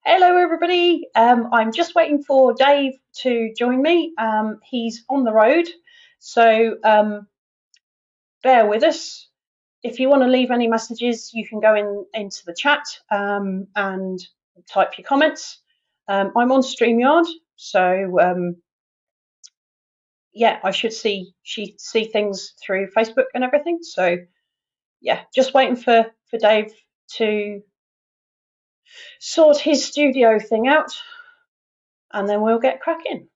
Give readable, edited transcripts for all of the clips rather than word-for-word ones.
Hello, everybody. I'm just waiting for Dave to join me. He's on the road, so bear with us. If you want to leave any messages, you can go into the chat and type your comments. I'm on StreamYard, so yeah, I should see things through Facebook and everything. So yeah, just waiting for Dave to sort his studio thing out, and then we'll get cracking.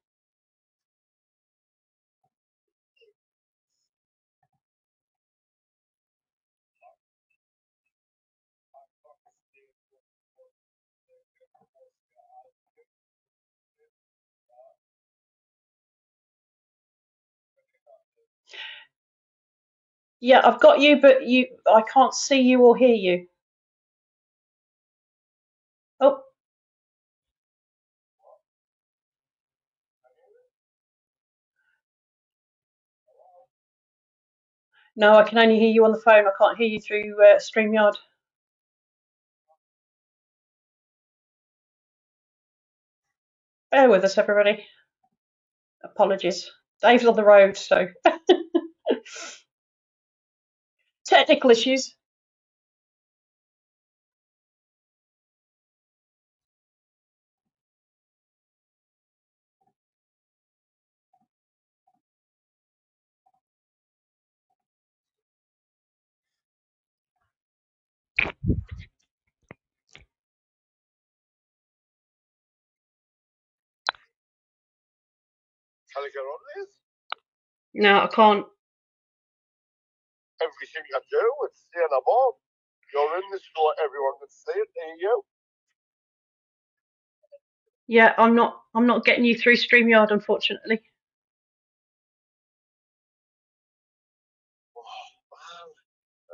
Yeah, I've got you, but I can't see you or hear you. Oh, no, I can only hear you on the phone. I can't hear you through StreamYard. Bear with us, everybody. Apologies. Dave's on the road, so technical issues. Can I get on this? No, I can't. Everything I do, it's saying I'm on. You're in the store, everyone can see it, hear you. Yeah, I'm not getting you through StreamYard, unfortunately.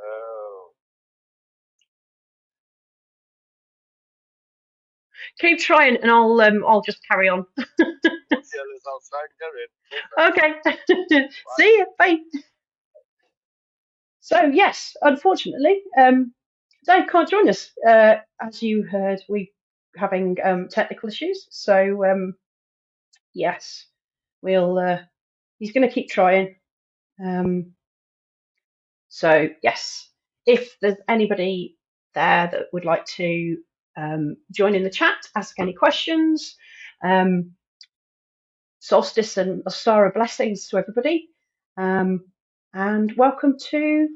Oh. Keep trying, and I'll just carry on. Okay. See you. Bye. So yes, unfortunately, Dave can't join us. As you heard, we're having technical issues. So yes, we'll. He's going to keep trying. So yes, if there's anybody there that would like to join in the chat, ask any questions. Solstice and Ostara blessings to everybody, and welcome to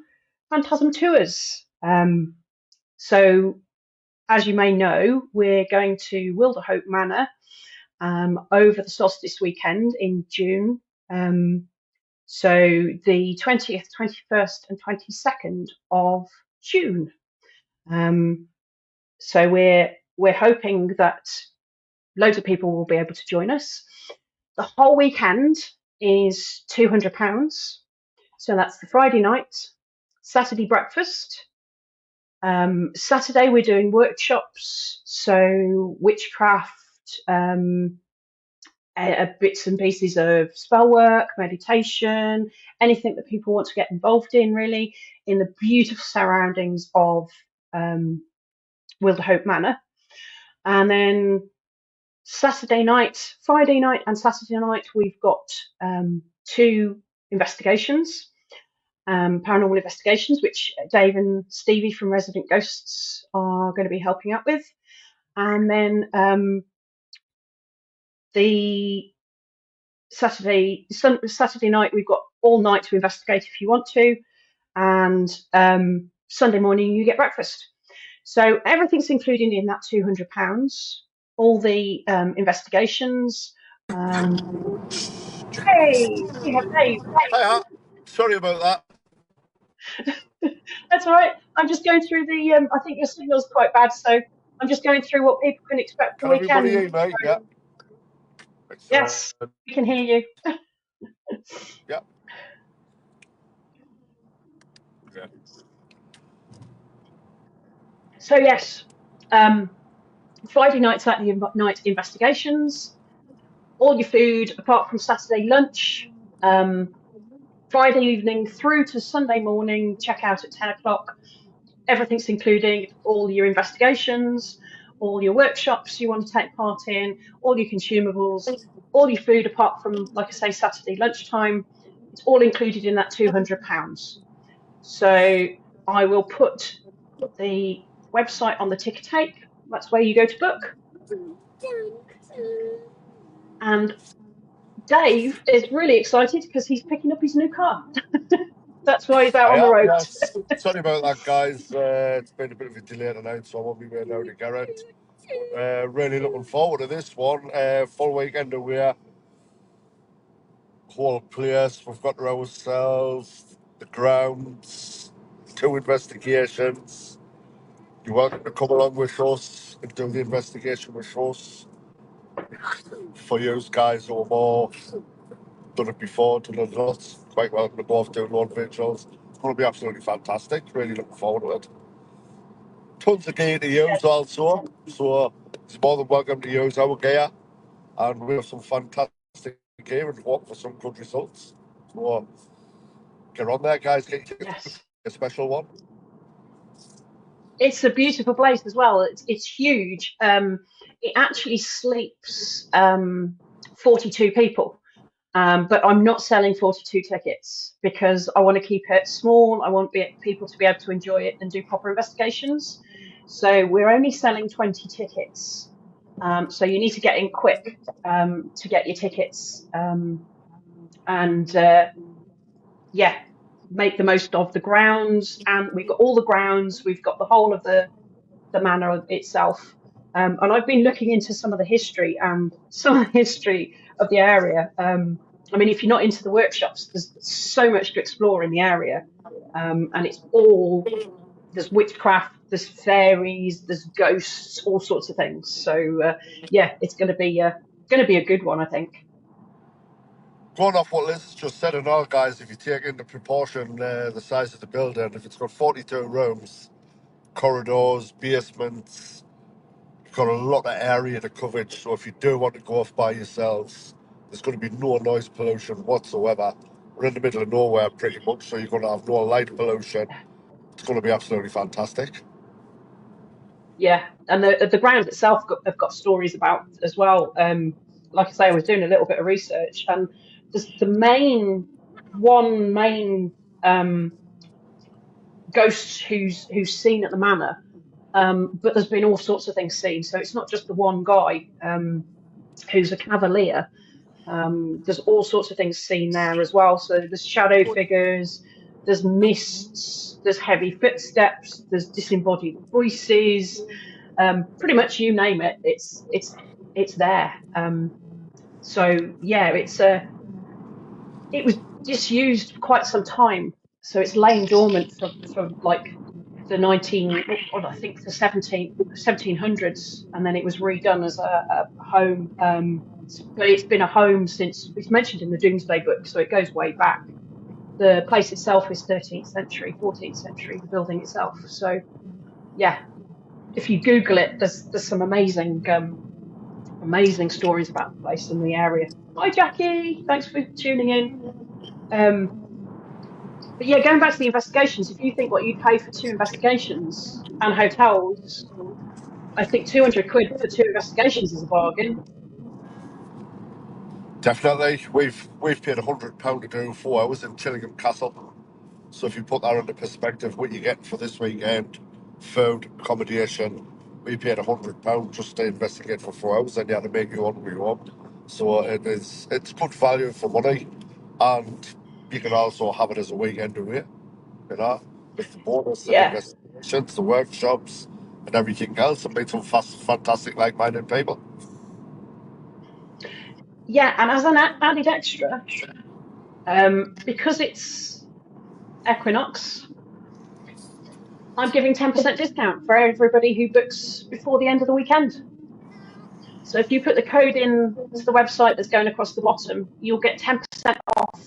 Phantasm Tours. So, as you may know, we're going to Wilderhope Manor over the solstice weekend in June. So the 20th, 21st and 22nd of June. So we're hoping that loads of people will be able to join us. The whole weekend is £200. So that's the Friday night, Saturday breakfast. Saturday we're doing workshops, so witchcraft, bits and pieces of spell work, meditation, anything that people want to get involved in, really, in the beautiful surroundings of Wilderhope Manor. And then Saturday night, Friday night and Saturday night, we've got two investigations, paranormal investigations, which Dave and Stevie from Resident Ghosts are going to be helping out with. And then the Saturday night, we've got all night to investigate if you want to, and Sunday morning you get breakfast. So everything's included in that £200. All the investigations. Hey, we have Dave. Hi, sorry about that. That's all right. I'm just going through the. I think your signal's quite bad, so I'm just going through what people can expect for the weekend. Everybody hear me? Yeah. Yes, we can hear you. Yeah. Yeah. So yes, Friday night, Saturday night investigations. All your food apart from Saturday lunch. Friday evening through to Sunday morning. Check out at 10 o'clock. Everything's included. All your investigations, all your workshops you want to take part in, all your consumables, all your food apart from, like I say, Saturday lunchtime. It's all included in that £200. So I will put the website on the ticker tape. That's where you go to book. And Dave is really excited because he's picking up his new car. That's why he's out on the road. Yes. Sorry about that, guys. It's been a bit of a delay tonight, so I won't be way down to Garrett. Really looking forward to this one. Full weekend away. Whole place. We've got ourselves, the grounds, 2 investigations. You're welcome to come along with us and do the investigation with us. For you guys who are more done it before, done it lots, quite welcome to both do one vigils. It's going to be absolutely fantastic. Really looking forward to it. Tons of gear to use also, so it's more than welcome to use our gear, and we have some fantastic gear and hope for some good results. So get on there, guys. Get your tickets, Yes. a special one. It's a beautiful place as well. It's huge. It actually sleeps 42 people. But I'm not selling 42 tickets because I want to keep it small. I want people to be able to enjoy it and do proper investigations. So we're only selling 20 tickets. So you need to get in quick to get your tickets. And yeah, make the most of the grounds. And we've got all the grounds. We've got the whole of the manor itself. And I've been looking into some of the history and some of the history of the area. I mean, if you're not into the workshops, there's so much to explore in the area. And it's all, there's witchcraft, there's fairies, there's ghosts, all sorts of things. So yeah, it's going to be a good one, I think. Going off what Liz has just said and all, guys, if you take into proportion the size of the building, if it's got 42 rooms, corridors, basements, you've got a lot of area to cover. So if you do want to go off by yourselves, there's going to be no noise pollution whatsoever. We're in the middle of nowhere pretty much, so you're going to have no light pollution. It's going to be absolutely fantastic. Yeah, and the ground itself have got stories about as well. Like I say, I was doing a little bit of research, and the main um, ghost who's seen at the manor, but there's been all sorts of things seen. So it's not just the one guy who's a cavalier. There's all sorts of things seen there as well. So there's shadow figures, there's mists, there's heavy footsteps, there's disembodied voices. Pretty much you name it, it's there. So yeah, it was disused for quite some time. So it's lain dormant for like the I think the 1700s, and then it was redone as a home. But it's been a home since it's mentioned in the Doomsday Book, so it goes way back. The place itself is 13th century, 14th century, the building itself. So yeah, if you Google it, there's some amazing stories about the place and the area. Hi Jackie, thanks for tuning in. But yeah, going back to the investigations, if you think what you'd pay for 2 investigations and hotels, I think 200 quid for 2 investigations is a bargain. Definitely. We've paid £100 to do 4 hours in Chillingham Castle. So if you put that into perspective, what you get for this weekend, food, accommodation, we paid £100 just to investigate for 4 hours, and you had to make your own reward. So it's good value for money, and you can also have it as a weekend away, you know, with the bonus, the Yeah, investigations, the workshops, and everything else, and meet some fantastic like-minded people. yeah, and as an added extra, because it's Equinox, I'm giving 10% discount for everybody who books before the end of the weekend. So if you put the code in to the website that's going across the bottom, you'll get 10% off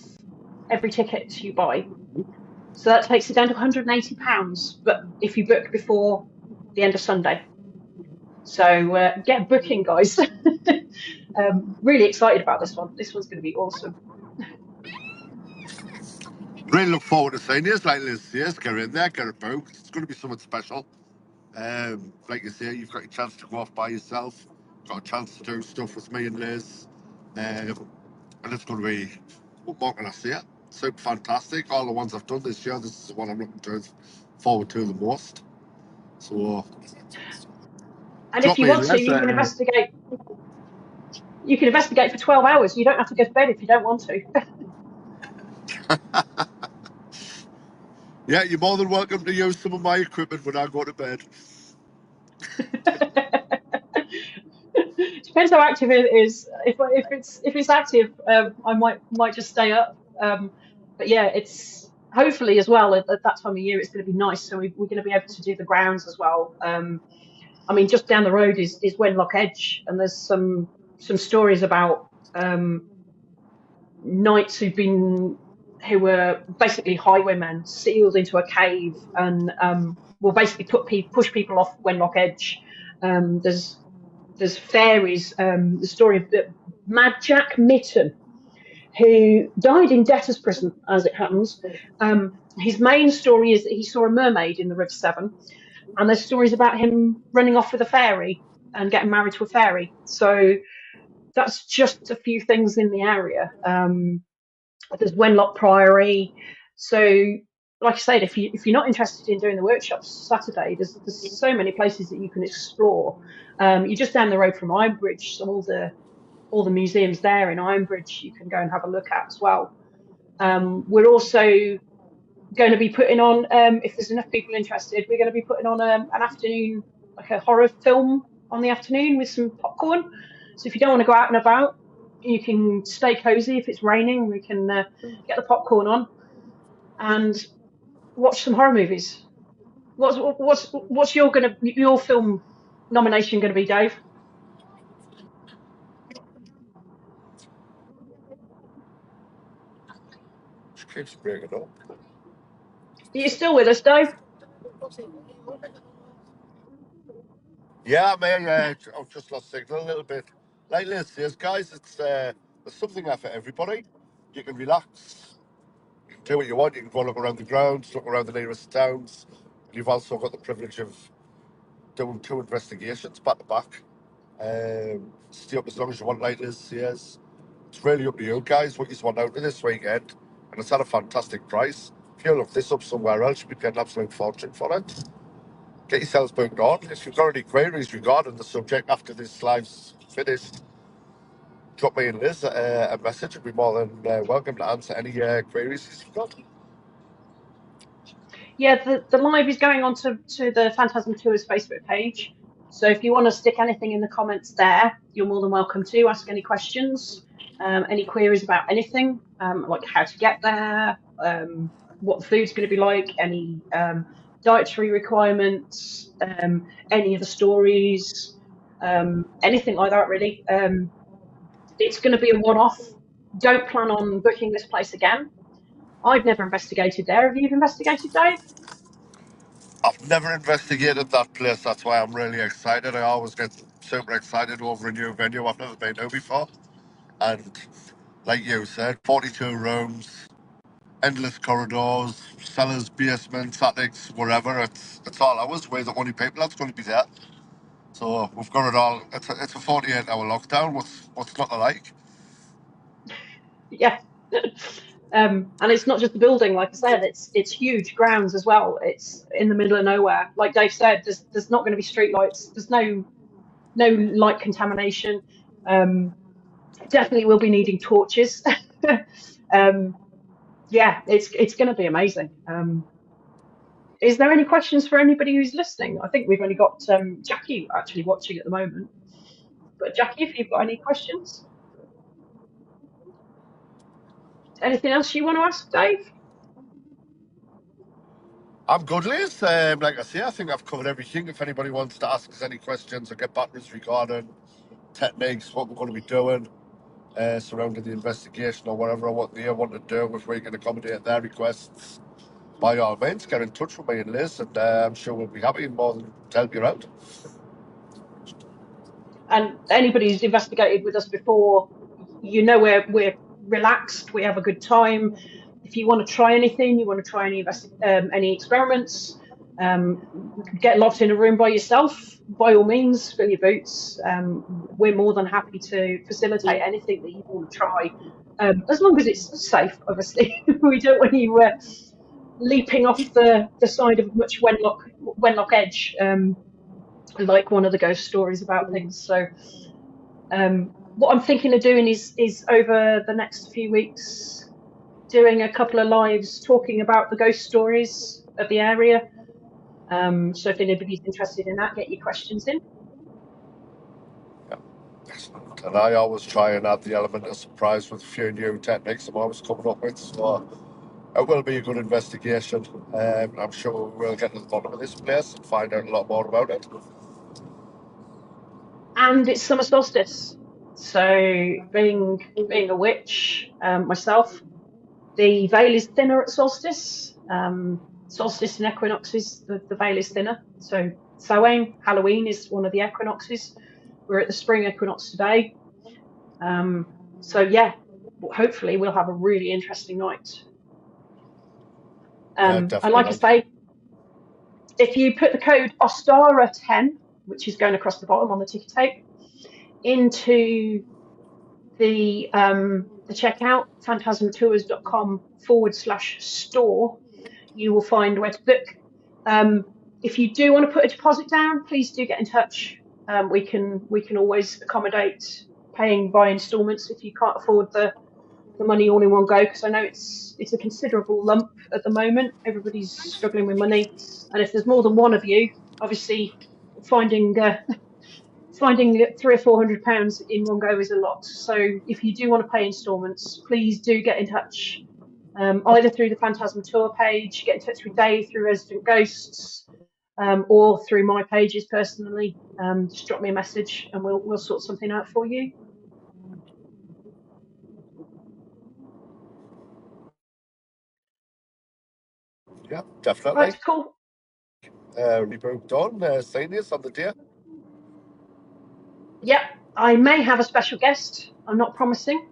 every ticket you buy. So that takes it down to £180, but if you book before the end of Sunday. So get booking, guys. Really excited about this one. This one's going to be awesome. Really look forward to seeing you. Like Liz says, get in there, get a book. It's going to be something special. Like you say, you've got a chance to go off by yourself, got a chance to do stuff with me and Liz, and it's going to be, what more can I say? Super fantastic. All the ones I've done this year, this is the one I'm forward to the most. So, And if drop you me a want to, Liz. you can investigate. You can investigate for 12 hours. You don't have to go to bed if you don't want to. Yeah, you're more than welcome to use some of my equipment when I go to bed. Depends how active it is. If it's active, I might just stay up. But yeah, it's hopefully as well at that time of year it's going to be nice. So we're going to be able to do the grounds as well. I mean, just down the road is Wenlock Edge, and there's some stories about um, knights who were basically highwaymen sealed into a cave and will basically push people off Wenlock Edge. There's fairies. The story of Mad Jack Mitten, who died in debtor's prison, as it happens. His main story is that he saw a mermaid in the River Severn, and there's stories about him running off with a fairy and getting married to a fairy. So that's just a few things in the area. There's Wenlock Priory. So, like I said, if you're not interested in doing the workshops Saturday, there's so many places that you can explore. You're just down the road from Ironbridge, so all the museums there in Ironbridge you can go and have a look at as well. We're also going to be putting on, if there's enough people interested, we're going to be putting on an afternoon, like a horror film on the afternoon with some popcorn. So if you don't want to go out and about, you can stay cozy. If it's raining, we can get the popcorn on and watch some horror movies. What's your film nomination going to be, Dave? She keeps breaking up. Are you still with us, Dave? Yeah, man, yeah, I've just lost signal a little bit. Like Liz says, guys, there's something there for everybody. You can relax, you can do what you want, you can go look around the grounds, look around the nearest towns. And you've also got the privilege of doing two investigations back to back. Stay up as long as you want, like Liz says. It's really up to you guys what you want out of this weekend. And it's at a fantastic price. If you look this up somewhere else, you'll be paying an absolute fortune for it. Get yourselves booked on. If you've got any queries regarding the subject after this live's finished, drop me and Liz a message. I'd be more than welcome to answer any queries you've got. Yeah, the live is going on to the Phantasm Tours Facebook page. So if you want to stick anything in the comments there, you're more than welcome to ask any questions, any queries about anything, like how to get there, what the food's going to be like, any dietary requirements, any of the stories, anything like that really. It's going to be a one-off. Don't plan on booking this place again. I've never investigated there. Have you investigated, Dave? I've never investigated that place. That's why I'm really excited. I always get super excited over a new venue I've never been to before. And like you said, 42 rooms, endless corridors, cellars, basements, attics, wherever. It's all ours. We're the only people that's going to be there. So we've got it all. It's a 48-hour lockdown. What's not to like? Yeah. And it's not just the building, like I said, it's huge grounds as well. It's in the middle of nowhere. Like Dave said, there's not going to be street lights. There's no light contamination. Um, Definitely will be needing torches. um, yeah, it's going to be amazing. Is there any questions for anybody who's listening? I think we've only got Jackie actually watching at the moment. But Jackie, if you've got any questions, anything else you want to ask Dave? I'm good, Liz. Like I say, I think I've covered everything. If anybody wants to ask us any questions or get back to us regarding techniques, what we're going to be doing surrounding the investigation or whatever, or what they want to do, if we can accommodate their requests, by all means, get in touch with me and Liz, and I'm sure we'll be happy and more than to help you out. And anybody who's investigated with us before, you know we're relaxed, we have a good time. If you want to try anything, you want to try any experiments, You could get locked in a room by yourself. By all means, fill your boots. We're more than happy to facilitate anything that you want to try, as long as it's safe. Obviously, we don't want you leaping off the side of much Wenlock Edge, like one of the ghost stories about things. So, what I'm thinking of doing is over the next few weeks, doing a couple of lives talking about the ghost stories of the area. So if anybody's interested in that, get your questions in. Yeah. Excellent. And I always try and add the element of surprise with a few new techniques I'm always coming up with. So it will be a good investigation. I'm sure we'll get to the bottom of this place and find out a lot more about it. And it's summer solstice, so being a witch myself, the veil is thinner at solstice. Solstice and equinoxes, the veil is thinner. So Samhain, Halloween is one of the equinoxes. We're at the spring equinox today. So yeah, hopefully we'll have a really interesting night. And like I Definitely. say, if you put the code OSTARA10, which is going across the bottom on the ticket tape, into the checkout, phantasmtours.com/store, you will find where to book. If you do want to put a deposit down, please do get in touch. We can always accommodate paying by instalments if you can't afford the money all in one go, because I know it's a considerable lump at the moment. Everybody's struggling with money, and if there's more than one of you, obviously finding finding £300 or £400 in one go is a lot. So if you do want to pay instalments, please do get in touch, either through the Phantasm Tour page, get in touch with Dave through Resident Ghosts, or through my pages personally. Just drop me a message and we'll sort something out for you. Yeah, definitely. Right, cool. Reboot on, seeing you on the day. Yep, I may have a special guest. I'm not promising,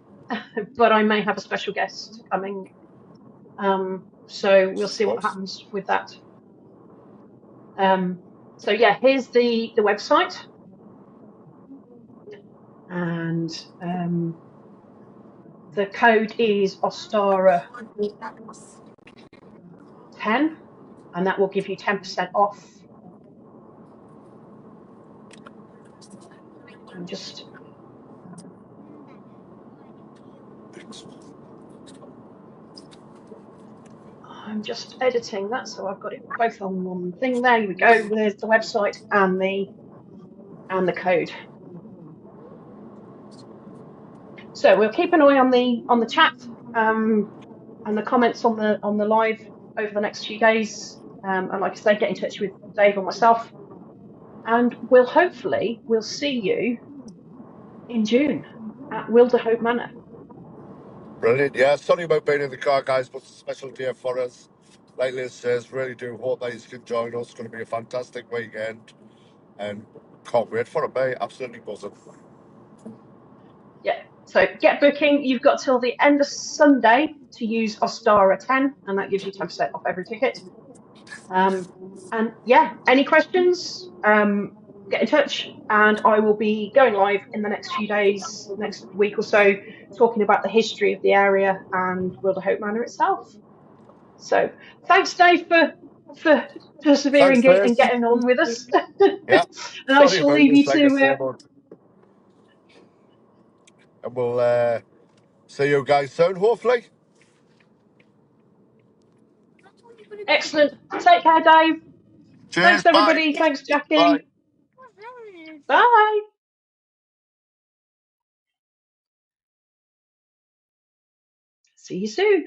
but I may have a special guest coming. So we'll see what happens with that. So yeah, here's the website, and the code is Ostara 10, and that will give you 10% off. I'm just editing that, so I've got it both on one thing. There we go. There's the website and the code. So we'll keep an eye on the chat and the comments on the live over the next few days. And like I say, get in touch with Dave or myself, and we'll see you in June at Wilderhope Manor. Brilliant. Yeah, sorry about being in the car, guys, but it's a special day for us. Like Liz says, really do hope that you can join us. It's going to be a fantastic weekend, and can't wait for it, mate. Absolutely buzzing. Yeah. So get booking. You've got till the end of Sunday to use Ostara 10, and that gives you 10% off every ticket. And yeah, any questions? Get in touch, and I will be going live in the next few days, next week or so, talking about the history of the area and Wilderhope Manor itself. So thanks, Dave, for persevering and getting on with us. Yeah. And I shall leave you to. And we'll see you guys soon, hopefully. Excellent. Take care, Dave. Cheers. Thanks, everybody. Bye. Thanks, Jackie. Bye. Bye. See you soon.